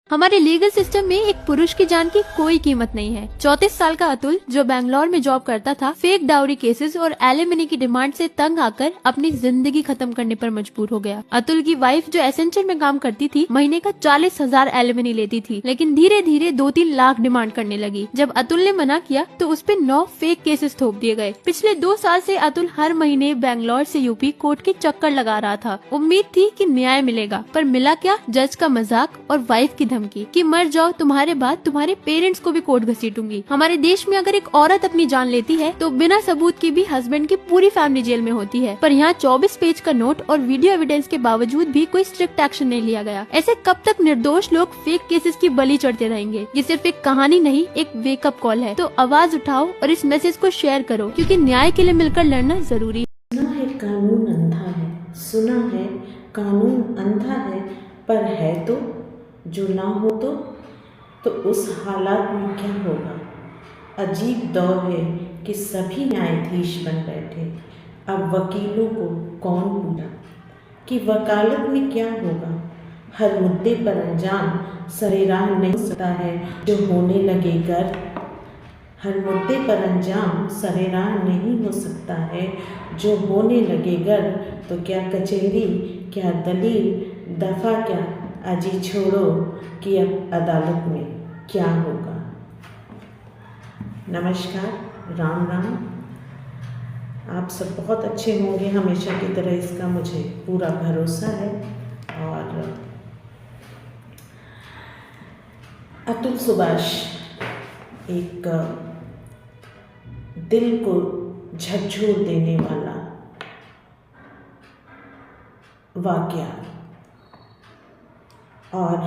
हमारे legal system में एक पुरुष की जान की कोई कीमत नहीं है। 34 साल का अतुल, जो बैंगलोर में जॉब करता था, फेक डाउरी केसेस और एलिमनी की डिमांड से तंग आकर अपनी जिंदगी खत्म करने पर मजबूर हो गया। अतुल की वाइफ, जो एसेंचर में काम करती थी, महीने का 40,000 एलिमनी लेती थी, लेकिन धीरे धीरे 2-3 लाख डिमांड करने लगी। जब अतुल ने मना किया तो उस पे 9 फेक केसेस थोप दिए गए। पिछले 2 साल से अतुल हर महीने बैंगलोर से यूपी कोर्ट के चक्कर लगा रहा था। उम्मीद थी कि न्याय मिलेगा, पर मिला क्या? जज का मजाक और वाइफ की धमकी कि मर जाओ, तुम्हारे बाद तुम्हारे पेरेंट्स को भी कोर्ट घसीटूंगी। हमारे देश में अगर एक औरत अपनी जान लेती है तो बिना सबूत की भी हस्बैंड की पूरी फैमिली जेल में होती है, पर यहाँ 24 पेज का नोट और वीडियो एविडेंस के बावजूद भी कोई स्ट्रिक्ट एक्शन नहीं लिया गया। ऐसे कब तक निर्दोष लोग फेक केसेस की बलि चढ़ते रहेंगे? ये सिर्फ एक कहानी नहीं, एक वेकअप कॉल है। तो आवाज उठाओ और इस मैसेज को शेयर करो, क्योंकि न्याय के लिए मिलकर लड़ना जरूरी है। सुना है कानून अंधा है, सुना है कानून अंधा है, पर है तो जो ना हो तो उस हालात में क्या होगा। अजीब दौर है कि सभी न्यायाधीश बन बैठे। अब वकीलों को कौन पूछा कि वकालत में क्या होगा। हर मुद्दे पर अंजाम सरेराह नहीं हो सकता है जो होने लगे गर्व। हर मुद्दे पर अंजाम सरेराह नहीं हो सकता है जो होने लगे गर्व। तो क्या कचहरी, क्या दलील, दफा क्या, अजी छोड़ो कि अब अदालत में क्या होगा। नमस्कार, राम राम। आप सब बहुत अच्छे होंगे, हमेशा की तरह इसका मुझे पूरा भरोसा है। और अतुल सुभाष एक दिल को झकझोर देने वाला वाकया, और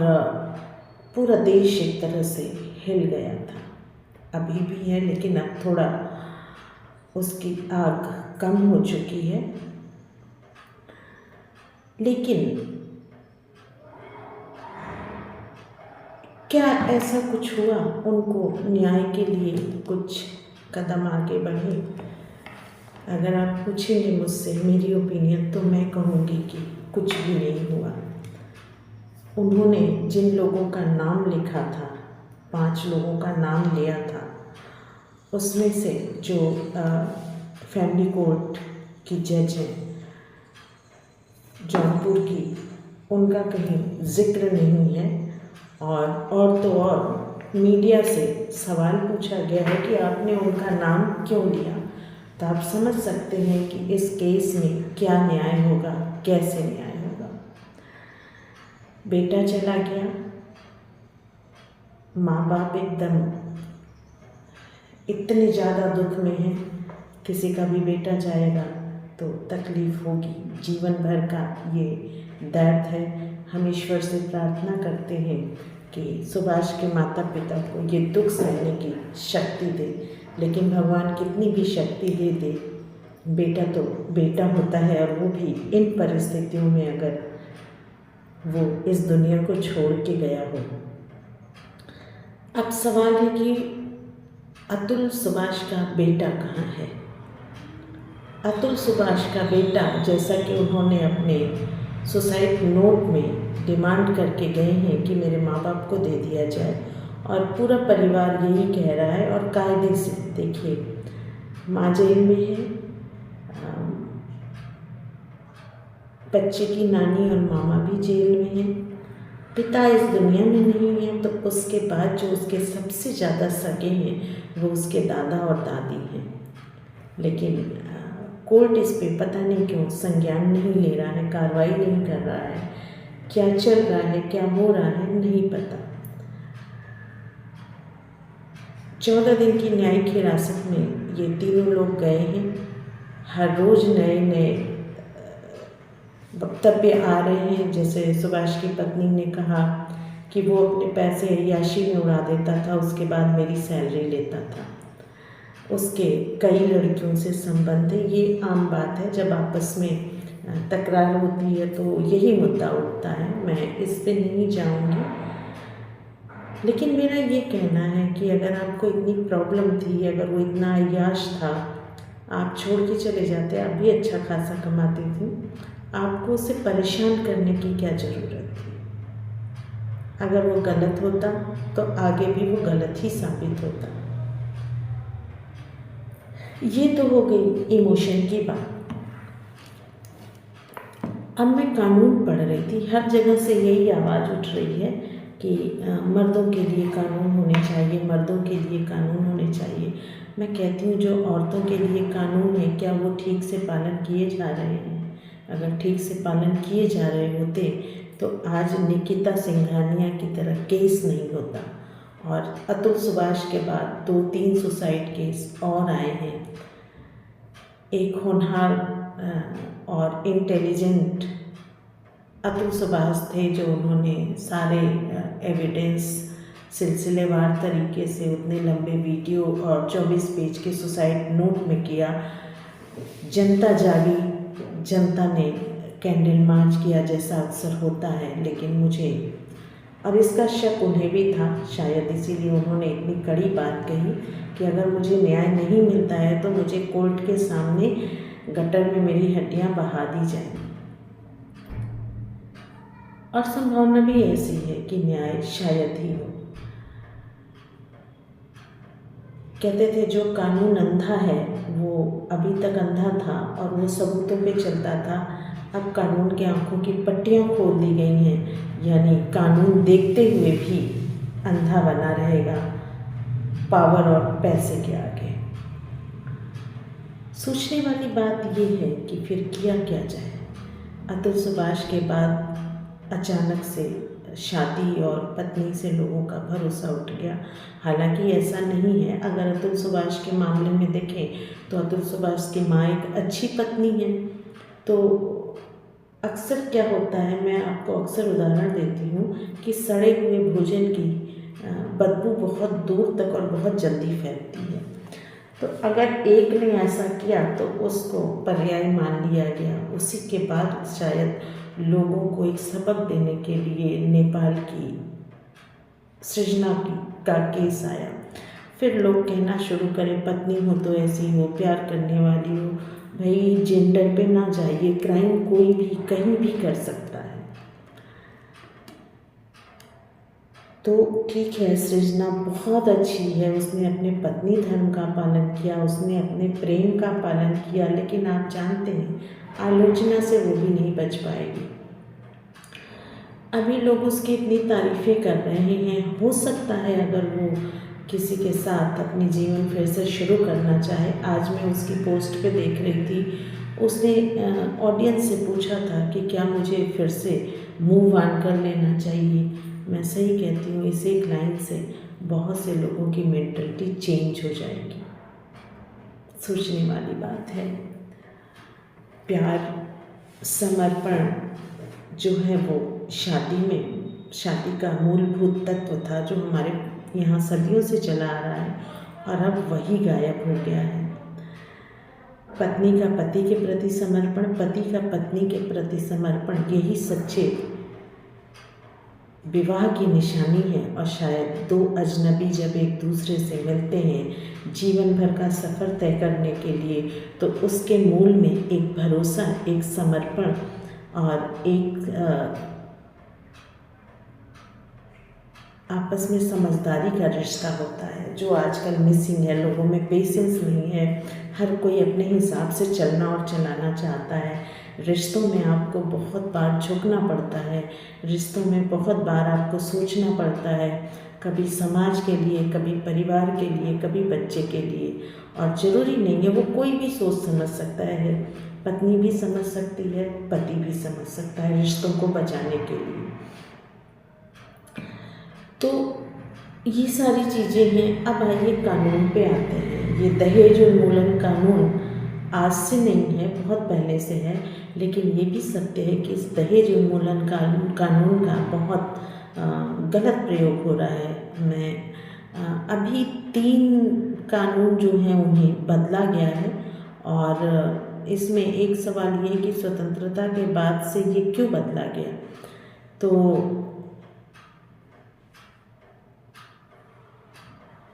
पूरा देश एक तरह से हिल गया था। अभी भी है, लेकिन अब थोड़ा उसकी आग कम हो चुकी है। लेकिन क्या ऐसा कुछ हुआ उनको न्याय के लिए कुछ कदम आगे बढ़े? अगर आप पूछेंगे मुझसे मेरी ओपिनियन, तो मैं कहूँगी कि कुछ भी नहीं हुआ। उन्होंने जिन लोगों का नाम लिखा था, 5 लोगों का नाम लिया था, उसमें से जो फैमिली कोर्ट की जज हैं जौनपुर की, उनका कहीं जिक्र नहीं है। और तो और मीडिया से सवाल पूछा गया है कि आपने उनका नाम क्यों लिया। तो आप समझ सकते हैं कि इस केस में क्या न्याय होगा, कैसे न्याय होगा। बेटा चला गया, माँ बाप एकदम इतने ज़्यादा दुख में हैं। किसी का भी बेटा जाएगा तो तकलीफ़ होगी, जीवन भर का ये दर्द है। हम ईश्वर से प्रार्थना करते हैं कि सुभाष के माता पिता को ये दुख सहने की शक्ति दे। लेकिन भगवान कितनी भी शक्ति दे दे, बेटा तो बेटा होता है, और वो भी इन परिस्थितियों में अगर वो इस दुनिया को छोड़ के गया हो। अब सवाल है कि अतुल सुभाष का बेटा कहाँ है। अतुल सुभाष का बेटा, जैसा कि उन्होंने अपने सुसाइड नोट में डिमांड करके गए हैं कि मेरे माँ बाप को दे दिया जाए, और पूरा परिवार यही कह रहा है। और कायदे से देखिए, माँ जेल में है, बच्चे की नानी और मामा भी जेल में हैं, पिता इस दुनिया में नहीं है। तो उसके बाद जो उसके सबसे ज़्यादा सगे हैं वो उसके दादा और दादी हैं। लेकिन कोर्ट इस पे पता नहीं क्यों संज्ञान नहीं ले रहा है, कार्रवाई नहीं कर रहा है। क्या चल रहा है, क्या हो रहा है, नहीं पता। 14 दिन की न्यायिक हिरासत में ये तीनों लोग गए हैं। हर रोज़ नए नए वक्तव्य आ रहे हैं। जैसे सुभाष की पत्नी ने कहा कि वो अपने पैसे अय्याशी में उड़ा देता था, उसके बाद मेरी सैलरी लेता था। उसके कई लड़कियों से संबंध है। ये आम बात है, जब आपस में तकरार होती है तो यही मुद्दा उठता है। मैं इस पे नहीं जाऊंगी, लेकिन मेरा ये कहना है कि अगर आपको इतनी प्रॉब्लम थी, अगर वो इतना अय्याश था, आप छोड़ के चले जाते। आप भी अच्छा खासा कमाती थी, आपको उसे परेशान करने की क्या ज़रूरत थी। अगर वो गलत होता तो आगे भी वो गलत ही साबित होता। ये तो हो गई इमोशन की बात। अब मैं कानून पढ़ रही थी, हर जगह से यही आवाज़ उठ रही है कि मर्दों के लिए कानून होने चाहिए, मर्दों के लिए कानून होने चाहिए। मैं कहती हूँ जो औरतों के लिए कानून है क्या वो ठीक से पालन किए जा रहे हैं? अगर ठीक से पालन किए जा रहे होते तो आज निकिता सिंघानिया की तरह केस नहीं होता। और अतुल सुभाष के बाद 2-3 सुसाइड केस और आए हैं। एक होनहार और इंटेलिजेंट अतुल सुभाष थे जो उन्होंने सारे एविडेंस सिलसिलेवार तरीके से उतने लंबे वीडियो और 24 पेज के सुसाइड नोट में किया। जनता जागी, जनता ने कैंडल मार्च किया जैसा अक्सर होता है। लेकिन मुझे और इसका शक उन्हें भी था, शायद इसीलिए उन्होंने इतनी कड़ी बात कही कि अगर मुझे न्याय नहीं मिलता है तो मुझे कोर्ट के सामने गटर में मेरी हड्डियां बहा दी जाएं। और संभावना भी ऐसी है कि न्याय शायद ही हो। कहते थे जो कानून अंधा है वो अभी तक अंधा था और वो सबूतों पे चलता था। अब कानून की आंखों की पट्टियां खोल दी गई हैं, यानी कानून देखते हुए भी अंधा बना रहेगा पावर और पैसे के आगे। सोचने वाली बात ये है कि फिर किया क्या जाए। अतुल सुभाष के बाद अचानक से शादी और पत्नी से लोगों का भरोसा उठ गया। हालांकि ऐसा नहीं है। अगर अतुल सुभाष के मामले में देखें तो अतुल सुभाष की माँ एक अच्छी पत्नी है। तो अक्सर क्या होता है, मैं आपको अक्सर उदाहरण देती हूँ कि सड़े हुए भोजन की बदबू बहुत दूर तक और बहुत जल्दी फैलती है। तो अगर एक ने ऐसा किया तो उसको पर्याय मान लिया गया। उसी के बाद शायद लोगों को एक सबक देने के लिए नेपाल की सृजना का केस आया। फिर लोग कहना शुरू करें पत्नी हो तो ऐसी हो, प्यार करने वाली हो। भाई जेंडर पे ना जाइए, क्राइम कोई भी कहीं भी कर सकता है। तो ठीक है, सृजना बहुत अच्छी है, उसने अपने पत्नी धर्म का पालन किया, उसने अपने प्रेम का पालन किया। लेकिन आप जानते हैं आलोचना से वो भी नहीं बच पाएगी। अभी लोग उसकी इतनी तारीफ़ें कर रहे हैं। हो सकता है अगर वो किसी के साथ अपनी जीवन फिर से शुरू करना चाहे। आज मैं उसकी पोस्ट पे देख रही थी, उसने ऑडियंस से पूछा था कि क्या मुझे फिर से मूव ऑन कर लेना चाहिए। मैं सही कहती हूँ, इस एक लाइन से बहुत से लोगों की मेंटलिटी चेंज हो जाएगी। सोचने वाली बात है। प्यार, समर्पण जो है वो शादी का मूलभूत तत्व था जो हमारे यहाँ सदियों से चला आ रहा है और अब वही गायब हो गया है। पत्नी का पति के प्रति समर्पण, पति का पत्नी के प्रति समर्पण, यही सच्चे विवाह की निशानी है। और शायद दो अजनबी जब एक दूसरे से मिलते हैं जीवन भर का सफ़र तय करने के लिए, तो उसके मूल में एक भरोसा, एक समर्पण और एक आपस में समझदारी का रिश्ता होता है, जो आजकल मिसिंग है। लोगों में पेशेंस नहीं है, हर कोई अपने हिसाब से चलना और चलाना चाहता है। रिश्तों में आपको बहुत बार झुकना पड़ता है, रिश्तों में बहुत बार आपको सोचना पड़ता है, कभी समाज के लिए, कभी परिवार के लिए, कभी बच्चे के लिए। और ज़रूरी नहीं है, वो कोई भी सोच समझ सकता है। पत्नी भी समझ सकती है, पति भी समझ सकता है रिश्तों को बचाने के लिए। तो ये सारी चीज़ें हैं। अब आइए कानून पे आते हैं। ये दहेज उन्मूलन कानून आज से नहीं है, बहुत पहले से है। लेकिन ये भी सत्य है कि इस दहेज उन्मूलन कानून का बहुत गलत प्रयोग हो रहा है। अभी 3 कानून जो हैं उन्हें बदला गया है। और इसमें एक सवाल ये है कि स्वतंत्रता के बाद से ये क्यों बदला गया। तो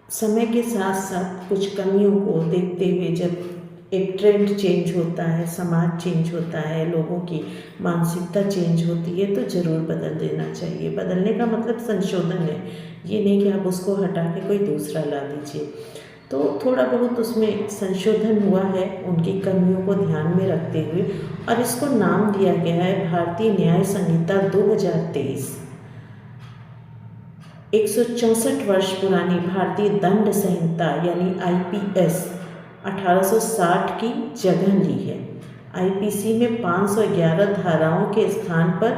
समय के साथ साथ कुछ कमियों को देखते हुए जब एक ट्रेंड चेंज होता है, समाज चेंज होता है, लोगों की मानसिकता चेंज होती है, तो ज़रूर बदल देना चाहिए। बदलने का मतलब संशोधन है, ये नहीं कि आप उसको हटा के कोई दूसरा ला दीजिए। तो थोड़ा बहुत उसमें संशोधन हुआ है उनकी कमियों को ध्यान में रखते हुए, और इसको नाम दिया गया है भारतीय न्याय संहिता 2023। 164 वर्ष पुरानी भारतीय दंड संहिता यानी IPS 1860 की जगह ली है। IPC में 511 धाराओं के स्थान पर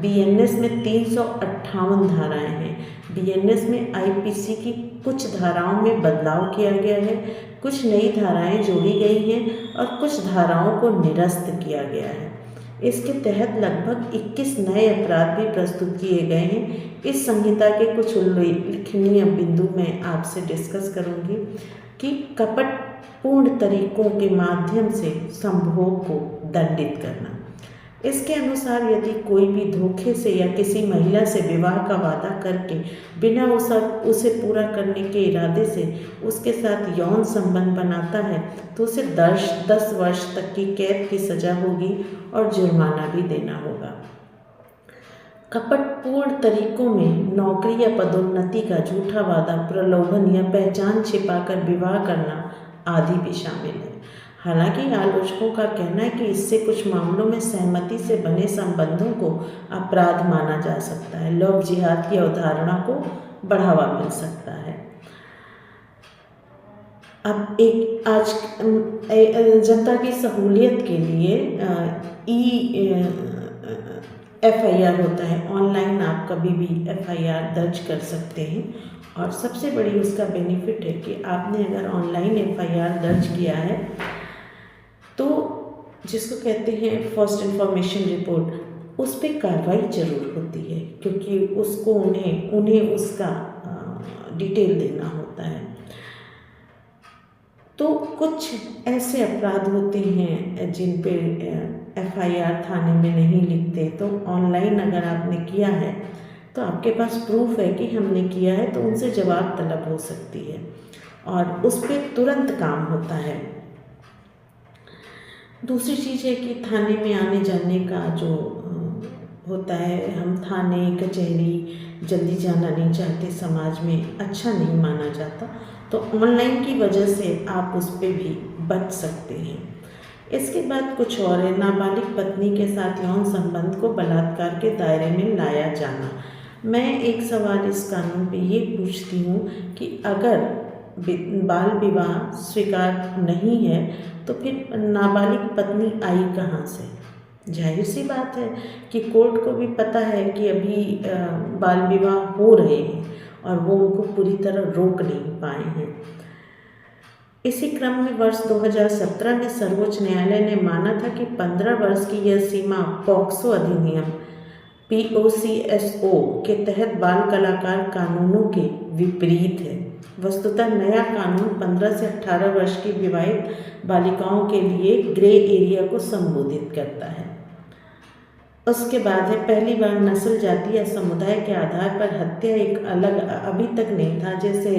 BNS में 358 धाराएं हैं। BNS में IPC की कुछ धाराओं में बदलाव किया गया है, कुछ नई धाराएं जोड़ी गई हैं और कुछ धाराओं को निरस्त किया गया है। इसके तहत लगभग 21 नए अपराध भी प्रस्तुत किए गए हैं। इस संहिता के कुछ उल्लेखनीय बिंदु मैं आपसे डिस्कस करूंगी कि कपटपूर्ण तरीकों के माध्यम से संभोग को दंडित करना। इसके अनुसार यदि कोई भी धोखे से या किसी महिला से विवाह का वादा करके बिना उसे पूरा करने के इरादे से उसके साथ यौन संबंध बनाता है तो उसे 10 वर्ष तक की कैद की सजा होगी और जुर्माना भी देना होगा। कपटपूर्ण तरीकों में नौकरी या पदोन्नति का झूठा वादा, प्रलोभन या पहचान छिपाकर विवाह करना आदि भी शामिल है। हालांकि आलोचकों का कहना है कि इससे कुछ मामलों में सहमति से बने संबंधों को अपराध माना जा सकता है। लव जिहाद की अवधारणा को बढ़ावा मिल सकता है। अब एक आज जनता की सहूलियत के लिए FIR होता है, ऑनलाइन आप कभी भी FIR दर्ज कर सकते हैं। और सबसे बड़ी उसका बेनिफिट है कि आपने अगर ऑनलाइन FIR दर्ज किया है तो जिसको कहते हैं फर्स्ट इंफॉर्मेशन रिपोर्ट, उस पर कार्रवाई जरूर होती है, क्योंकि उसको उन्हें उसका डिटेल देना होता है। तो कुछ ऐसे अपराध होते हैं जिन पे FIR थाने में नहीं लिखते, तो ऑनलाइन अगर आपने किया है तो आपके पास प्रूफ है कि हमने किया है, तो उनसे जवाब तलब हो सकती है और उस पर तुरंत काम होता है। दूसरी चीज़ है कि थाने में आने जाने का जो होता है, हम थाने कचहरी जल्दी जाना नहीं चाहते, समाज में अच्छा नहीं माना जाता, तो ऑनलाइन की वजह से आप उस पर भी बच सकते हैं। इसके बाद कुछ और है, नाबालिग पत्नी के साथ यौन संबंध को बलात्कार के दायरे में लाया जाना। मैं एक सवाल इस कानून पे ये पूछती हूँ कि अगर बाल विवाह स्वीकार नहीं है तो फिर नाबालिग पत्नी आई कहाँ से? जाहिर सी बात है कि कोर्ट को भी पता है कि अभी बाल विवाह हो रहे हैं और वो उनको पूरी तरह रोक नहीं पाए हैं। इसी क्रम में वर्ष 2017 में सर्वोच्च न्यायालय ने माना था कि 15 वर्ष की यह सीमा पॉक्सो अधिनियम POCSO के तहत बाल कलाकार कानूनों के विपरीत है। वस्तुतः नया कानून 15 से 18 वर्ष की विवाहित बालिकाओं के लिए ग्रे एरिया को संबोधित करता है। उसके बाद है, पहली बार नस्ल, जाति या समुदाय के आधार पर हत्या एक अलग अभी तक नहीं था, जैसे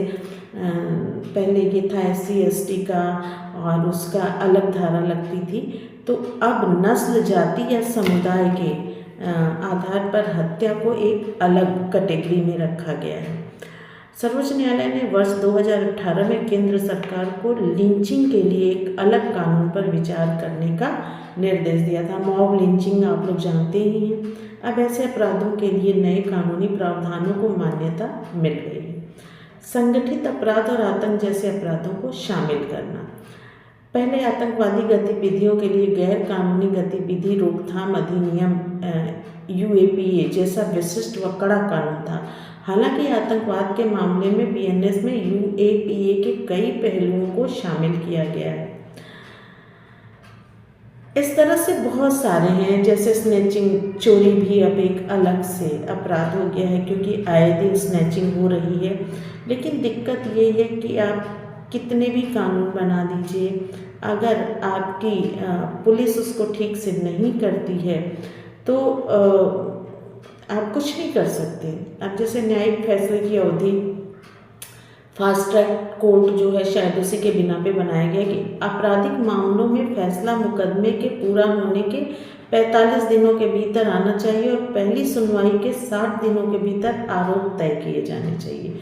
पहले ये था SC ST का और उसका अलग धारा लगती थी, तो अब नस्ल, जाति या समुदाय के आधार पर हत्या को एक अलग कैटेगरी में रखा गया है। सर्वोच्च न्यायालय ने वर्ष 2018 में केंद्र सरकार को लिंचिंग के लिए एक अलग कानून पर विचार करने का निर्देश दिया था। मॉब लिंचिंग आप लोग जानते ही हैं। अब ऐसे अपराधों के लिए नए कानूनी प्रावधानों को मान्यता मिल गई है। संगठित अपराध और आतंक जैसे अपराधों को शामिल करना। पहले आतंकवादी गतिविधियों के लिए गैर कानूनी गतिविधि रोकथाम अधिनियम UAPA जैसा विशिष्ट व कड़ा कानून था। हालांकि आतंकवाद के मामले में BNS में UAPA के कई पहलुओं को शामिल किया गया है। इस तरह से बहुत सारे हैं, जैसे स्नैचिंग, चोरी भी अब एक अलग से अपराध हो गया है, क्योंकि आए दिन स्नैचिंग हो रही है। लेकिन दिक्कत ये है कि आप कितने भी कानून बना दीजिए, अगर आपकी पुलिस उसको ठीक से नहीं करती है तो आप कुछ नहीं कर सकते। अब जैसे न्यायिक फैसले की अवधि फास्ट ट्रैक कोर्ट जो है शायद उसी के बिना पे बनाया गया कि आपराधिक मामलों में फैसला मुकदमे के पूरा होने के 45 दिनों के भीतर आना चाहिए और पहली सुनवाई के 60 दिनों के भीतर आरोप तय किए जाने चाहिए।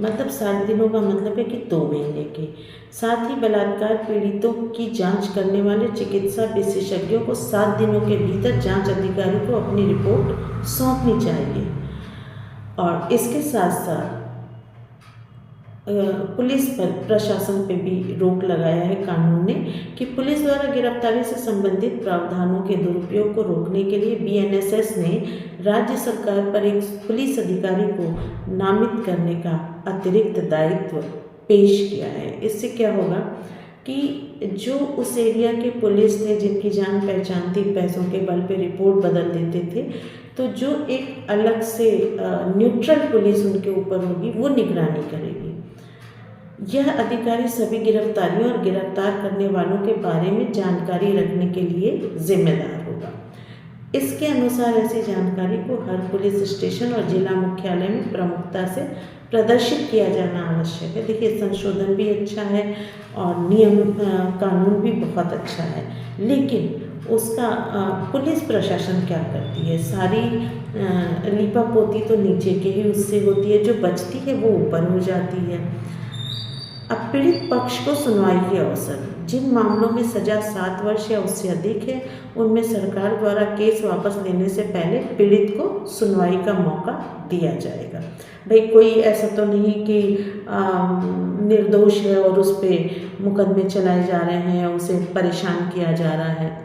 मतलब 60 दिनों का मतलब है कि 2 महीने के। साथ ही बलात्कार पीड़ितों की जांच करने वाले चिकित्सा विशेषज्ञों को 7 दिनों के भीतर जांच अधिकारी को अपनी रिपोर्ट सौंपनी चाहिए। और इसके साथ साथ पुलिस पर प्रशासन पे भी रोक लगाया है कानून ने कि पुलिस द्वारा गिरफ्तारी से संबंधित प्रावधानों के दुरुपयोग को रोकने के लिए बीएनएसएस ने राज्य सरकार पर एक पुलिस अधिकारी को नामित करने का अतिरिक्त दायित्व पेश किया है। इससे क्या होगा कि जो उस एरिया के पुलिस थे जिनकी जान पहचान थी, पैसों के बल पे रिपोर्ट बदल देते थे, तो जो एक अलग से न्यूट्रल पुलिस उनके ऊपर होगी वो निगरानी करेगी। यह अधिकारी सभी गिरफ्तारियों और गिरफ्तार करने वालों के बारे में जानकारी रखने के लिए जिम्मेदार होगा। इसके अनुसार ऐसी जानकारी को हर पुलिस स्टेशन और जिला मुख्यालय में प्रमुखता से प्रदर्शित किया जाना आवश्यक है। देखिए, संशोधन भी अच्छा है और नियम कानून भी बहुत अच्छा है, लेकिन उसका पुलिस प्रशासन क्या करती है? सारी लीपापोती तो नीचे के ही उससे होती है, जो बचती है वो ऊपर हो जाती है। अब पीड़ित पक्ष को सुनवाई के अवसर, जिन मामलों में सजा 7 वर्ष या उससे अधिक है उनमें सरकार द्वारा केस वापस लेने से पहले पीड़ित को सुनवाई का मौका दिया जाएगा। भाई, कोई ऐसा तो नहीं कि निर्दोष है और उस पर मुकदमे चलाए जा रहे हैं या उसे परेशान किया जा रहा है।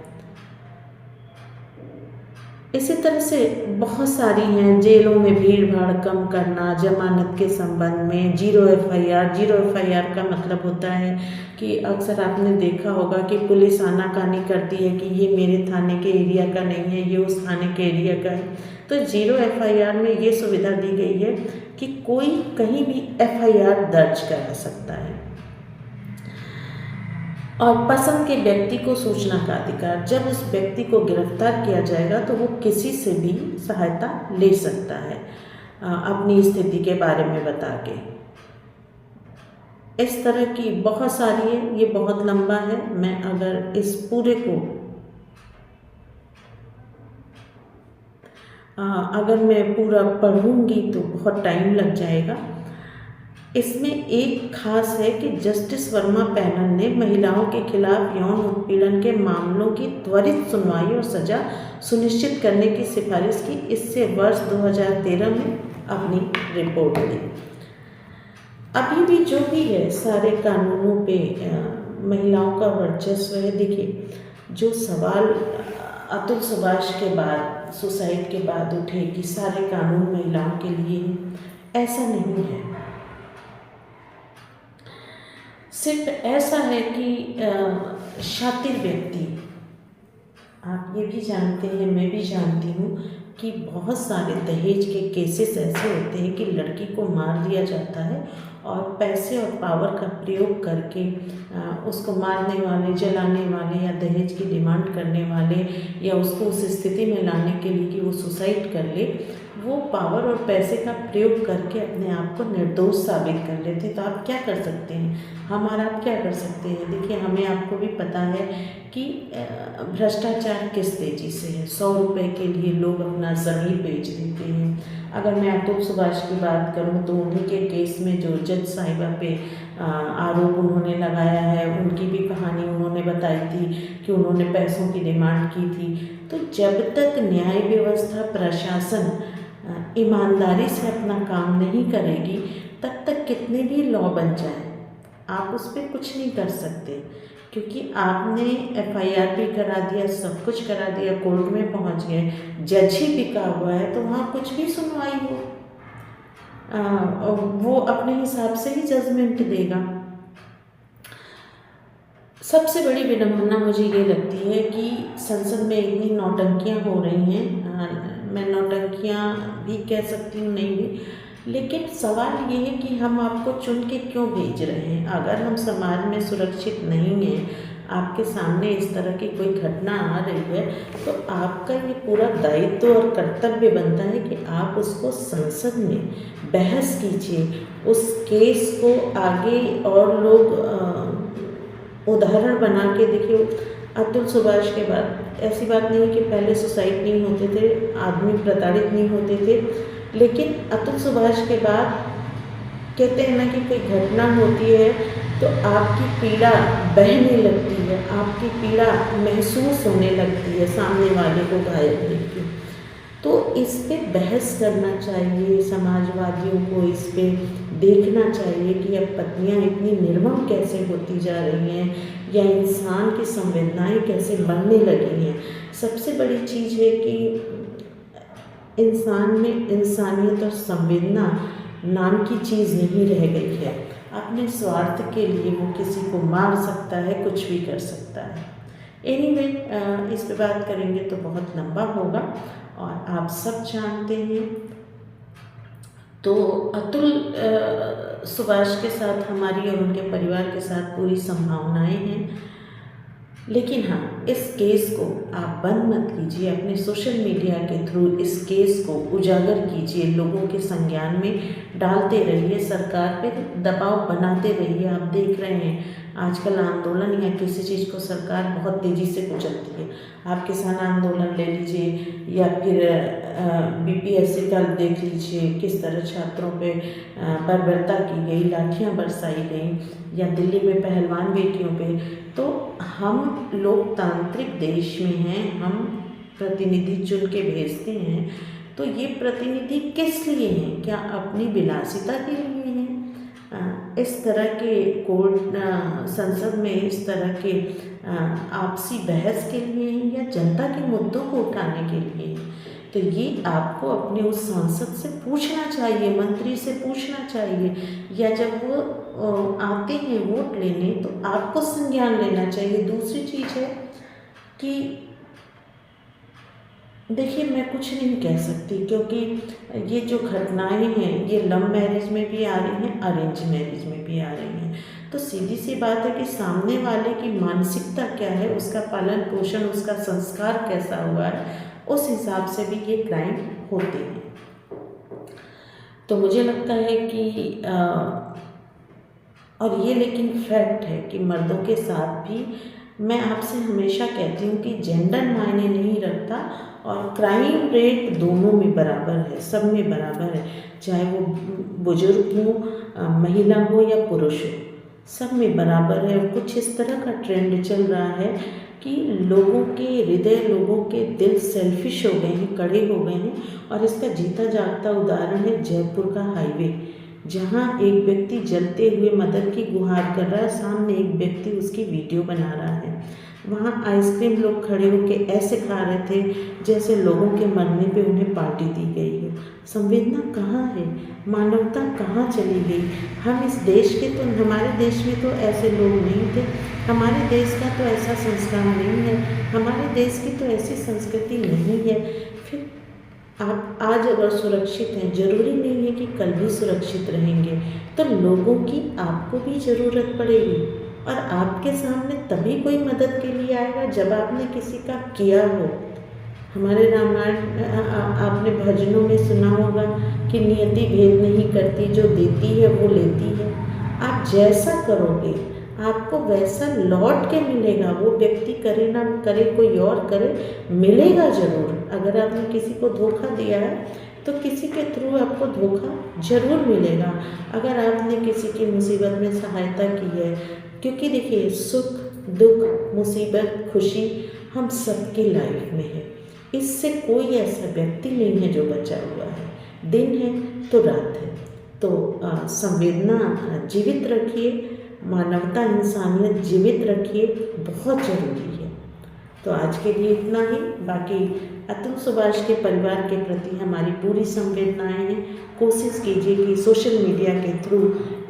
इसी तरह से बहुत सारी हैं। जेलों में भीड़ भाड़ कम करना, जमानत के संबंध में 0 एफआईआर। 0 एफआईआर का मतलब होता है कि अक्सर आपने देखा होगा कि पुलिस आनाकानी करती है कि ये मेरे थाने के एरिया का नहीं है, ये उस थाने के एरिया का है। तो 0 एफआईआर में ये सुविधा दी गई है कि कोई कहीं भी एफआईआर दर्ज करा सकता है। और पसंद के व्यक्ति को सूचना का अधिकार, जब उस व्यक्ति को गिरफ्तार किया जाएगा तो वो किसी से भी सहायता ले सकता है अपनी स्थिति के बारे में बता के। इस तरह की बहुत सारी है, ये बहुत लंबा है। मैं अगर इस पूरे को अगर मैं पूरा पढ़ूंगी तो बहुत टाइम लग जाएगा। इसमें एक खास है कि जस्टिस वर्मा पैनल ने महिलाओं के खिलाफ यौन उत्पीड़न के मामलों की त्वरित सुनवाई और सजा सुनिश्चित करने की सिफारिश की। इससे वर्ष 2013 में अपनी रिपोर्ट दी। अभी भी जो भी है सारे कानूनों पे महिलाओं का वर्चस्व है। देखिए, जो सवाल अतुल सुभाष के बाद, सुसाइड के बाद उठे कि सारे कानून महिलाओं के लिए हैं, ऐसा नहीं है। सिर्फ ऐसा है कि शातिर व्यक्ति, आप ये भी जानते हैं, मैं भी जानती हूँ कि बहुत सारे दहेज के केसेस ऐसे होते हैं कि लड़की को मार दिया जाता है और पैसे और पावर का प्रयोग करके उसको मारने वाले, जलाने वाले या दहेज की डिमांड करने वाले या उसको उस स्थिति में लाने के लिए कि वो सुसाइड कर ले, वो पावर और पैसे का प्रयोग करके अपने आप को निर्दोष साबित कर लेते हैं। तो आप क्या कर सकते हैं? हम और आप क्या कर सकते हैं? देखिए, हमें आपको भी पता है कि भ्रष्टाचार किस तेज़ी से है। 100 रुपये के लिए लोग अपना ज़मीन बेच देते हैं। अगर मैं अतुल सुभाष की बात करूं तो उन्हीं के केस में जो जज साहिबा पे आरोप उन्होंने लगाया है, उनकी भी कहानी उन्होंने बताई थी कि उन्होंने पैसों की डिमांड की थी। तो जब तक न्याय व्यवस्था, प्रशासन ईमानदारी से अपना काम नहीं करेगी, तब तक कितने भी लॉ बन जाए आप उस पर कुछ नहीं कर सकते, क्योंकि आपने एफआईआर भी करा दिया, सब कुछ करा दिया, कोर्ट में पहुंच गए, जज ही बिका हुआ है, तो वहाँ कुछ भी सुनवाई हो वो अपने हिसाब से ही जजमेंट देगा। सबसे बड़ी विडंबना मुझे ये लगती है कि संसद में इतनी नौटंकियाँ हो रही हैं। मैं नौटंकियाँ भी कह सकती हूँ, नहीं भी, लेकिन सवाल ये है कि हम आपको चुन के क्यों भेज रहे हैं? अगर हम समाज में सुरक्षित नहीं हैं, आपके सामने इस तरह की कोई घटना आ रही है तो आपका ये पूरा दायित्व और कर्तव्य बनता है कि आप उसको संसद में बहस कीजिए, उस केस को आगे और लोग उदाहरण बना के देखिए। अतुल सुभाष के बाद ऐसी बात नहीं कि पहले सुसाइड नहीं होते थे, आदमी प्रताड़ित नहीं होते थे, लेकिन अतुल सुभाष के बाद कहते हैं ना कि कोई घटना होती है तो आपकी पीड़ा बहने लगती है, आपकी पीड़ा महसूस होने लगती है सामने वाले को घायल देख के। तो इस पे बहस करना चाहिए, समाजवादियों को इस पे देखना चाहिए कि अब पत्नियां इतनी निर्मम कैसे होती जा रही हैं या इंसान की संवेदनाएं कैसे बढ़ने लगी हैं। सबसे बड़ी चीज़ है कि इंसान में इंसानियत और संवेदना नाम की चीज़ नहीं रह गई है। अपने स्वार्थ के लिए वो किसी को मार सकता है, कुछ भी कर सकता है। एनीवे, इस पे बात करेंगे तो बहुत लंबा होगा और आप सब जानते हैं। तो अतुल सुभाष के साथ हमारी और उनके परिवार के साथ पूरी संभावनाएं हैं, लेकिन हाँ, इस केस को आप बंद मत कीजिए। अपने सोशल मीडिया के थ्रू इस केस को उजागर कीजिए, लोगों के संज्ञान में डालते रहिए, सरकार पे दबाव बनाते रहिए। आप देख रहे हैं आजकल आंदोलन या किसी चीज़ को सरकार बहुत तेज़ी से कुचलती है। आप किसान आंदोलन ले लीजिए या फिर बीपीएससी का देख लीजिए, किस तरह छात्रों पे बर्बरता की गई, लाठियाँ बरसाई गई, या दिल्ली में पहलवान बेटियों पे। तो हम लोकतांत्रिक देश में हैं, हम प्रतिनिधि चुन के भेजते हैं, तो ये प्रतिनिधि किस लिए हैं? क्या अपनी विलासिता के लिए हैं? इस तरह के कोर्ट संसद में इस तरह के आपसी बहस के लिए हैं या जनता के मुद्दों को उठाने के लिए हैं? तो ये आपको अपने उस सांसद से पूछना चाहिए, मंत्री से पूछना चाहिए, या जब वो आते हैं वोट लेने तो आपको संज्ञान लेना चाहिए। दूसरी चीज़ है कि देखिए, मैं कुछ नहीं कह सकती क्योंकि ये जो घटनाएं हैं ये लव मैरिज में भी आ रही हैं, अरेंज मैरिज में भी आ रही हैं। तो सीधी सी बात है कि सामने वाले की मानसिकता क्या है, उसका पालन पोषण, उसका संस्कार कैसा हुआ है, उस हिसाब से भी ये क्राइम होते हैं। तो मुझे लगता है कि और ये लेकिन फैक्ट है कि मर्दों के साथ भी मैं आपसे हमेशा कहती हूँ कि जेंडर मायने नहीं रखता और क्राइम रेट दोनों में बराबर है, सब में बराबर है, चाहे वो बुजुर्ग हो, महिला हो या पुरुष हो, सब में बराबर है। और कुछ इस तरह का ट्रेंड चल रहा है कि लोगों के हृदय, लोगों के दिल सेल्फिश हो गए हैं, कड़े हो गए हैं। और इसका जीता जागता उदाहरण है जयपुर का हाईवे, जहाँ एक व्यक्ति जलते हुए मदद की गुहार कर रहा है, सामने एक व्यक्ति उसकी वीडियो बना रहा है। वहाँ आइसक्रीम लोग खड़े होकर ऐसे खा रहे थे जैसे लोगों के मरने पे उन्हें पार्टी दी गई हो। संवेदना कहाँ है? मानवता कहाँ चली गई? हम इस देश के तो, हमारे देश में तो ऐसे लोग नहीं थे, हमारे देश का तो ऐसा संस्कार नहीं है, हमारे देश की तो ऐसी संस्कृति नहीं है। फिर आप आज अगर सुरक्षित हैं, जरूरी नहीं है कि कल भी सुरक्षित रहेंगे। तो लोगों की आपको भी ज़रूरत पड़ेगी और आपके सामने तभी कोई मदद के लिए आएगा जब आपने किसी का किया हो। हमारे रामायण आपने भजनों में सुना होगा कि नियति भेद नहीं करती, जो देती है वो लेती है। आप जैसा करोगे आपको वैसा लौट के मिलेगा। वो व्यक्ति करे ना करे, कोई और करे, मिलेगा ज़रूर। अगर आपने किसी को धोखा दिया है तो किसी के थ्रू आपको धोखा जरूर मिलेगा। अगर आपने किसी की मुसीबत में सहायता की है, क्योंकि देखिए, सुख दुख, मुसीबत, खुशी हम सबकी लाइफ में है। इससे कोई ऐसा व्यक्ति नहीं है जो बचा हुआ है। दिन है तो रात है। तो संवेदना जीवित रखिए, मानवता, इंसानियत जीवित रखिए, बहुत ज़रूरी है। तो आज के लिए इतना ही। बाकी अतुल सुभाष के परिवार के प्रति हमारी पूरी संवेदनाएं हैं। कोशिश कीजिए कि सोशल मीडिया के थ्रू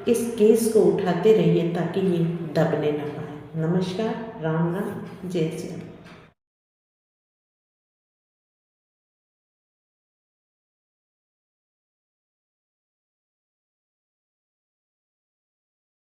इस केस को उठाते रहिए ताकि ये दबने ना पाए। नमस्कार, राम राम, जय श्री राम।